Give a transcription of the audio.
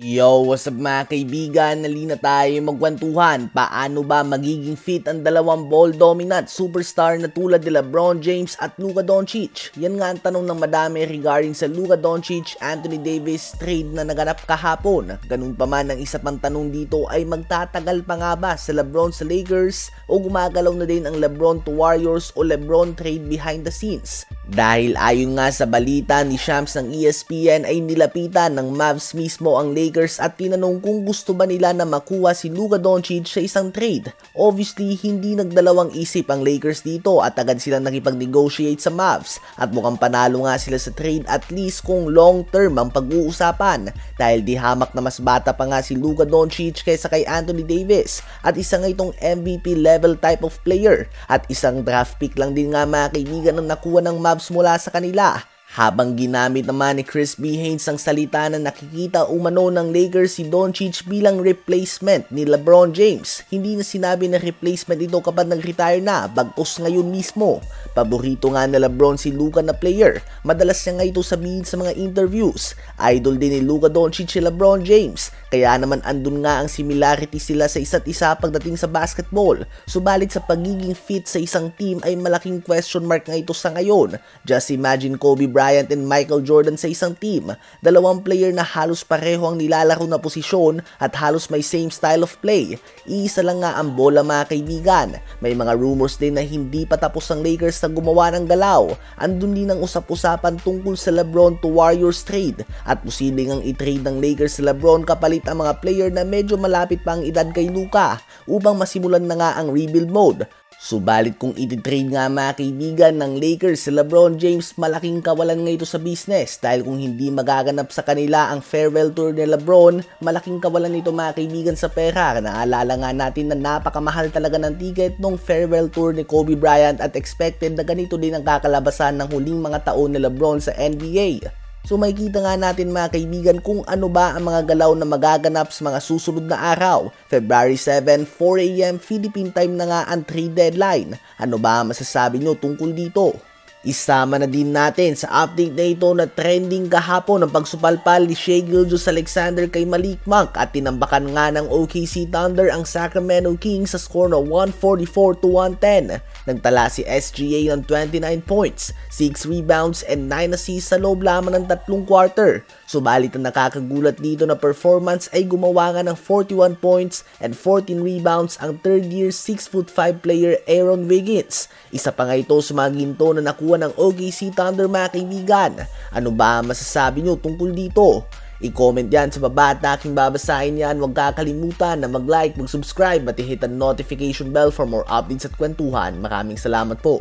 Yo, what's up mga kaibigan? Nalina tayo magkwentuhan. Paano ba magiging fit ang dalawang ball dominant superstar na tulad ni LeBron James at Luka Doncic? Yan nga ang tanong ng madami regarding sa Luka Doncic, Anthony Davis trade na naganap kahapon. Ganun pa man, ang isa pang tanong dito ay magtatagal pa nga ba sa LeBron sa Lakers o gumagalaw na din ang LeBron to Warriors o LeBron trade behind the scenes? Dahil ayon nga sa balita ni Shams ng ESPN ay nilapitan ng Mavs mismo ang Lakers at tinanong kung gusto ba nila na makuha si Luka Doncic sa isang trade. Obviously, hindi nagdalawang isip ang Lakers dito at agad silang nakipag-negotiate sa Mavs at mukhang panalo nga sila sa trade at least kung long term ang pag-uusapan dahil di hamak na mas bata pa nga si Luka Doncic kaysa kay Anthony Davis at isa nga itong MVP level type of player at isang draft pick lang din nga mga kaibigan ang nakuha ng Mavs mula sa kanila. Habang ginamit naman ni Chris B. Haynes ang salita na nakikita umano ng Lakers si Doncic bilang replacement ni LeBron James. Hindi na sinabi na replacement ito kapag nag-retire na, bagkus ngayon mismo. Paborito nga na LeBron si Luka na player. Madalas niya nga ito sabihin sa mga interviews. Idol din ni Luka Doncic si LeBron James. Kaya naman andun nga ang similarity sila sa isa't isa pagdating sa basketball. Subalit sa pagiging fit sa isang team ay malaking question mark nga ito sa ngayon. Just imagine Kobe Bryant and Michael Jordan sa isang team. Dalawang player na halos pareho ang nilalaro na posisyon at halos may same style of play. Iisa lang nga ang bola mga kaibigan. May mga rumors din na hindi pa tapos ang Lakers na gumawa ng galaw. Andun din ang usap-usapan tungkol sa LeBron to Warriors trade at posibleng ang i-trade ng Lakers sa LeBron kapalit ang mga player na medyo malapit pa ang edad kay Luka upang masimulan na nga ang rebuild mode. Subalit kung iti-trade nga mga kaibigan ng Lakers si LeBron James, malaking kawalan nga ito sa business dahil kung hindi magaganap sa kanila ang farewell tour ni LeBron, malaking kawalan nito mga kaibigan sa pera. Naalala nga natin na napakamahal talaga ng ticket nung farewell tour ni Kobe Bryant at expected na ganito din ang kakalabasan ng huling mga taon ni LeBron sa NBA. So makikita nga natin mga kaibigan kung ano ba ang mga galaw na magaganap sa mga susunod na araw. February 7, 4 AM Philippine time na nga ang trade deadline. Ano ba ang masasabi nyo tungkol dito? Isama na din natin sa update na ito na trending kahapon ang pagsupalpal ni Shai Gilgeous-Alexander kay Malik Monk at tinambakan nga ng OKC Thunder ang Sacramento Kings sa score na 144-110. Nagtala si SGA ng 29 points, 6 rebounds and 9 assists sa loob lamang ng tatlong quarter. Subalit ang nakakagulat dito na performance ay gumawa nga ng 41 points and 14 rebounds ang third year 6'5" player Aaron Wiggins. Isa pa nga ito sa mga ginto na nakuha ng OKC Thunder mga kaibigan. Ano ba masasabi nyo tungkol dito? I-comment yan sa baba at aking babasahin yan. Huwag kakalimutan na mag-like, mag-subscribe at i-hit ang notification bell for more updates at kwentuhan. Maraming salamat po.